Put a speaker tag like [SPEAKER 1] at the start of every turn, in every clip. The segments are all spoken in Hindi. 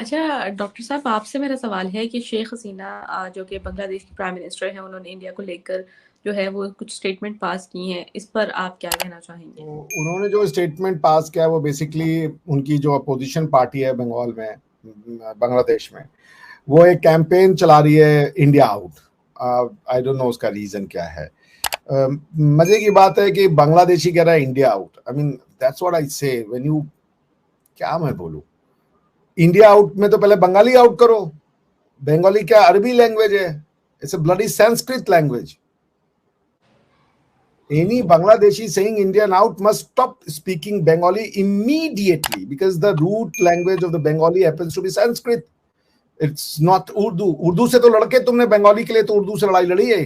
[SPEAKER 1] अच्छा डॉक्टर साहब, आपसे मेरा सवाल है कि शेख हसीना जो कि बांग्लादेश की प्राइम मिनिस्टर हैं, उन्होंने इंडिया को लेकर जो है वो कुछ स्टेटमेंट पास की हैं, इस पर आप क्या कहना चाहेंगे?
[SPEAKER 2] तो उन्होंने जो स्टेटमेंट पास किया वो बेसिकली उनकी जो अपोजिशन पार्टी है बंगाल में, बांग्लादेश में, वो एक कैंपेन चला रही है India out. I don't no उसका रीजन क्या है। मजे की बात है कि बांग्लादेशी कह रहा है India out. I mean that's what I से व्हेन यू, क्या मैं बोलूं, इंडिया आउट में तो पहले बंगाली आउट करो। बंगाली क्या अरबी लैंग्वेज है? It's a bloody Sanskrit language. Any Bangladeshi saying Indian out must stop speaking Bengali immediately, because the root language of the Bengali happens to be Sanskrit. It's not Urdu. Urdu से तो लड़के तुमने बंगाली के लिए तो उर्दू से लड़ाई लड़ी है।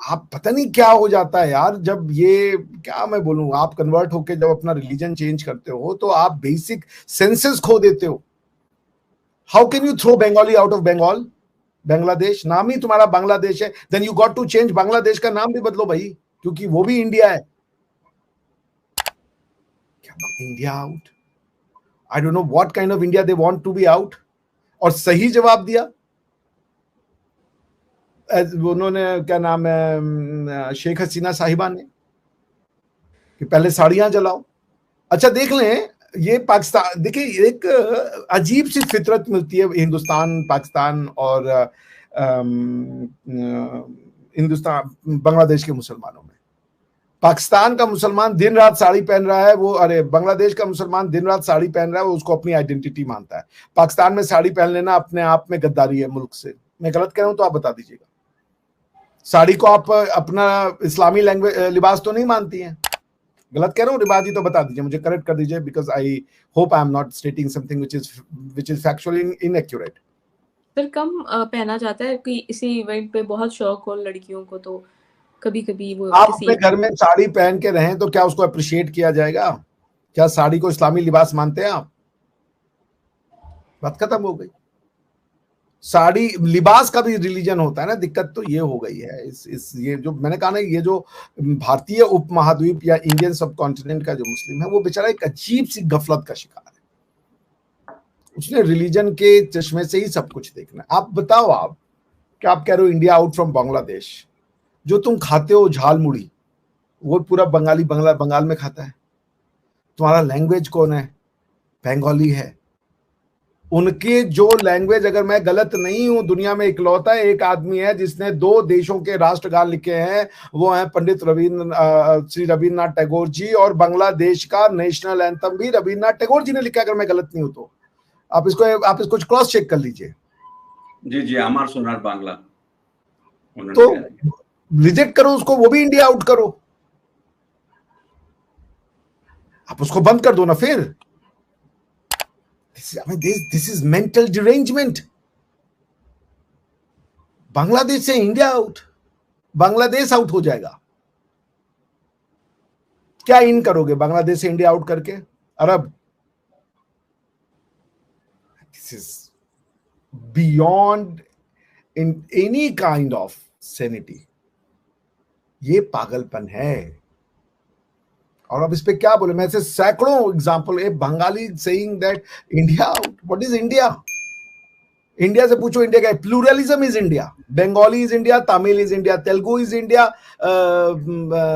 [SPEAKER 2] आप पता नहीं क्या हो जाता है यार, जब ये, क्या मैं बोलूं, आप कन्वर्ट होके जब अपना रिलीजन चेंज करते हो तो आप बेसिक सेंसेस खो देते हो। How can you throw Bengali out of Bengal? Bangladesh नाम ही तुम्हारा बांग्लादेश है, then you got to change, Bangladesh का नाम भी बदलो भाई, क्योंकि वो भी इंडिया है। India out, I don't know what kind of India they want to be out. और सही जवाब दिया उन्होंने, क्या नाम है, शेख हसीना साहिबा ने, कि पहले साड़ियां जलाओ। अच्छा देख लें, ये पाकिस्तान, देखिए एक अजीब सी फितरत मिलती है हिंदुस्तान, पाकिस्तान और हिंदुस्तान बांग्लादेश के मुसलमानों में। पाकिस्तान का मुसलमान दिन रात साड़ी पहन रहा है, वो, अरे बांग्लादेश का मुसलमान दिन रात साड़ी पहन रहा है, वो उसको अपनी आइडेंटिटी मानता है। पाकिस्तान में साड़ी पहन लेना अपने आप में गद्दारी है मुल्क से। मैं गलत कह रहा हूं तो आप बता दीजिएगा। साड़ी को आप अपना इस्लामी लैंग्वेज लिबास तो नहीं मानती हैं? गलत कह रहा हूँ रिबाज जी? तो बता दीजिए, मुझे करेक्ट कर दीजिए, because I hope I am not stating something which is factually inaccurate.
[SPEAKER 1] Sir कम पहना जाता है कि इसी इवेंट पे बहुत शौक हो लड़कियों को, तो कभी कभी वो
[SPEAKER 2] आप
[SPEAKER 1] किसी
[SPEAKER 2] अपने घर में साड़ी पहन के रहें तो क्या उसको अप्रिशिएट किया जाएगा? क्या साड़ी को इस्लामी लिबास मानते हैं आप? बात खत्म हो गई। साड़ी लिबास का भी रिलीजन होता है ना। दिक्कत तो ये हो गई है इस ये जो मैंने कहा ना, ये जो भारतीय उपमहाद्वीप या इंडियन सब कॉन्टिनेंट का जो मुस्लिम है, वो बेचारा एक अजीब सी गफलत का शिकार है। उसने रिलीजन के चश्मे से ही सब कुछ देखना है। आप बताओ, आप क्या आप कह रहे हो इंडिया आउट फ्रॉम बांग्लादेश? जो तुम खाते हो झाल मुड़ी, वो पूरा बंगाली बंगाल में खाता है। तुम्हारा लैंग्वेज कौन है? बंगाली है। उनके जो लैंग्वेज, अगर मैं गलत नहीं हूं, दुनिया में इकलौता एक आदमी है जिसने 2 देशों के राष्ट्रगान लिखे हैं, वो है पंडित श्री रविन्द्रनाथ टैगोर जी, और बांग्लादेश का नेशनल एंथम भी रविन्द्रनाथ टैगोर जी ने लिखा, अगर मैं गलत नहीं हूं तो। आप इसको क्रॉस चेक कर लीजिए।
[SPEAKER 3] जी जी, अमर सोनार बांग्ला।
[SPEAKER 2] तो रिजेक्ट करो उसको, वो भी इंडिया आउट करो। आप उसको बंद कर दो ना फिर। This is mental derangement. Bangladesh से इंडिया आउट, बांग्लादेश आउट हो जाएगा। क्या इन करोगे बांग्लादेश से इंडिया आउट करके? अरब। This is beyond in any kind of sanity. ये पागलपन है। और अब इस पे क्या बोले? मैं ऐसे सैकड़ों example, a Bengali saying that India out. What is India? India से पूछो इंडिया क्या? Pluralism is India. Bengali is India, Tamil is India, Telugu is India,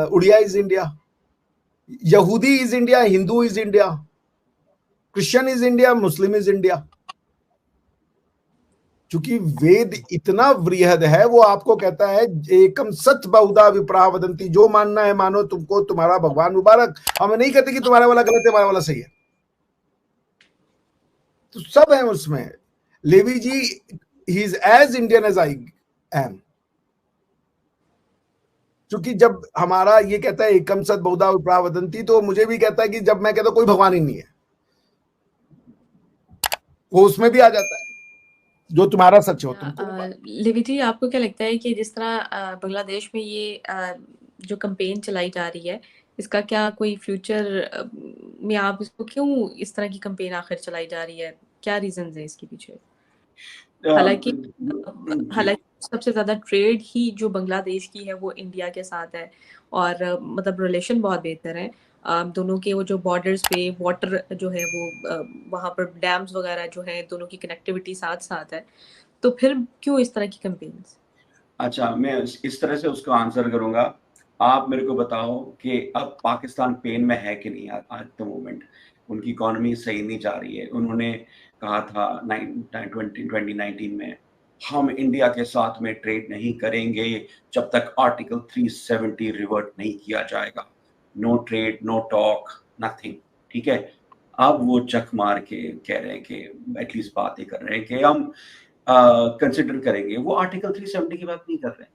[SPEAKER 2] Oriya is India, यहूदी is India, Hindu is India, Christian is India, Muslim is India. चूंकि वेद इतना वृहद है, वो आपको कहता है एकम सत बहुधा विप्राह वदंती, जो मानना है मानो, तुमको तुम्हारा भगवान मुबारक। हमें नहीं कहते कि तुम्हारा वाला गलत है, हमारा वाला सही है। तो सब है उसमें। Levi ji, he is as Indian as I am. क्योंकि जब हमारा ये कहता है एकम सत बहुधा विप्राह वदंती, तो मुझे भी कहता है कि जब मैं कहता हूं कोई भगवान ही नहीं है, वो उसमें भी आ जाता है, जो तुम्हारा सच हो तुमको।
[SPEAKER 1] लेवी जी, आपको क्या लगता है कि जिस तरह बांग्लादेश में ये जो कैंपेन चलाई जा रही है, इसका क्या कोई फ्यूचर में, आप इसको क्यों इस तरह की कैंपेन आखिर चलाई जा रही है? क्या रीजंस है इसके पीछे? हालांकि सबसे ज़्यादा ट्रेड ही जो बांग्लादेश की है वो इंडिया के साथ है और मतलब रिलेशन बहुत बेहतर है। दोनों के वो जो बॉर्डर्स पे वाटर जो है वो वहाँ पर डैम्स वगैरह जो है दोनों की कनेक्टिविटी साथ-साथ है। तो फिर क्यों इस तरह की कैंपेन्स?
[SPEAKER 3] अच्छा, मैं इस तरह से उसका आंसर करूँगा। आप मेरे को बताओ कि अब पाकिस्तान पेन में है कि नहीं एट द मोमेंट? उनकी इकोनॉमी सही नहीं जा रही है। उन्होंने कहा था 2019 में, हम इंडिया के साथ में ट्रेड नहीं करेंगे जब तक आर्टिकल 370 रिवर्ट नहीं किया जाएगा। No trade, no talk, nothing, ठीक है? अब वो चक मार के कह रहे हैं कि एटलीस्ट बातें कर रहे हैं कि हम कंसिडर करेंगे। वो आर्टिकल 370 की बात नहीं कर रहे हैं,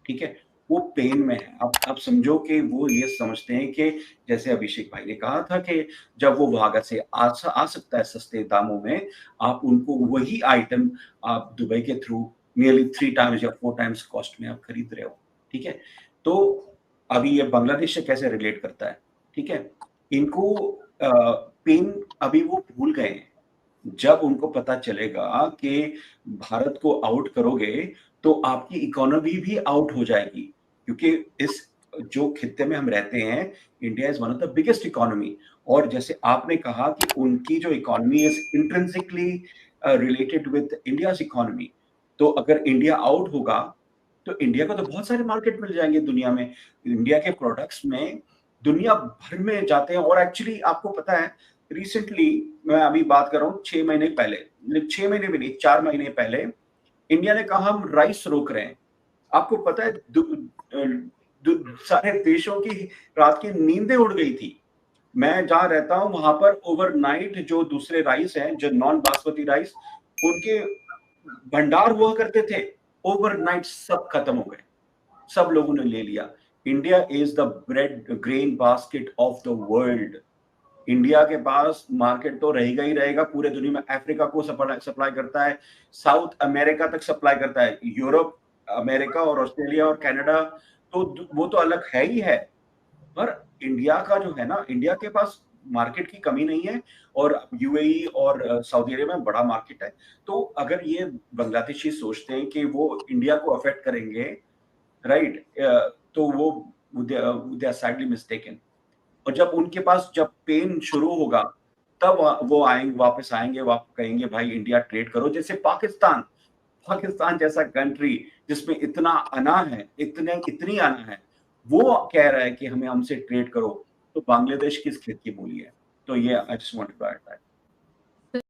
[SPEAKER 3] ठीक है? वो पेन में है। अब समझो कि वो ये समझते हैं कि जैसे अभिषेक भाई ने कहा था कि जब वो वहां से आ सकता है सस्ते दामों में, आप उनको वही आइटम आप दुबई के थ्रू नियरली 3 टाइम्स या 4 टाइम्स कॉस्ट में आप खरीद रहे हो, ठीक है? तो अभी ये बांग्लादेश से कैसे रिलेट करता है, ठीक है? इनको पेन अभी वो भूल गए हैं। जब उनको पता चलेगा कि भारत को आउट करोगे, तो आपकी इकोनॉमी भी आउट हो जाएगी। क्योंकि इस जो खित्ते में हम रहते हैं, India is one of the biggest economy और जैसे आपने कहा कि उनकी जो economy is intrinsically related with India's economy. तो अगर इंडिया आउट होगा, तो इंडिया को तो बहुत सारे मार्केट मिल जाएँगे दुनिया में। इंडिया के प्रोडक्ट्स में दुनिया भर में जाते हैं और एक्चुअली आपको पता है रिसेंटली मैं अभी बात कर रहा हूँ 6 महीने पहले 6 महीने भी नहीं 4 महीने पहले इंडिया ने कहा हम राइस रोक रहे हैं। आपको पता है सारे देशों की रात की नींदें उड़ गई थी। मैं जहाँ रहता हूँ वहां पर ओवरनाइट जो दूसरे राइस हैं जो नॉन बासमती राइस उनके भंडार हुआ करते थे ओवरनाइट सब खत्म हो गए। सब लोगों ने ले लिया। India is the bread grain basket of the world. India के पास मार्केट तो रहेगा ही रहेगा पूरे दुनिया में। अफ्रीका को सप्लाई करता है, साउथ अमेरिका तक सप्लाई करता है, यूरोप, अमेरिका और ऑस्ट्रेलिया और कनाडा तो वो तो अलग है ही है। पर इंडिया का जो है ना, इंडिया के पास मार्केट की कमी नहीं है और यूएई और सऊदी अरेबिया में बड़ा मार्केट है। तो अगर ये बांग्लादेशी सोचते हैं कि वो इंडिया को अफेक्ट करेंगे, राइट, तो वो दे आर सैडली मिस्टेकन। और जब उनके पास जब पेन शुरू होगा तब वो आएंगे, वापस आएंगे, वापस कहेंगे भाई इंडिया ट्रेड करो। जैसे पाकिस्तान, पाकिस्तान जैसा कंट्री जिसमें इतना अना है, इतनी अना है, वो कह रहा है कि हमें हमसे ट्रेड करो, तो बांग्लादेश किस खेत की मूली है? तो ये I just want to add that.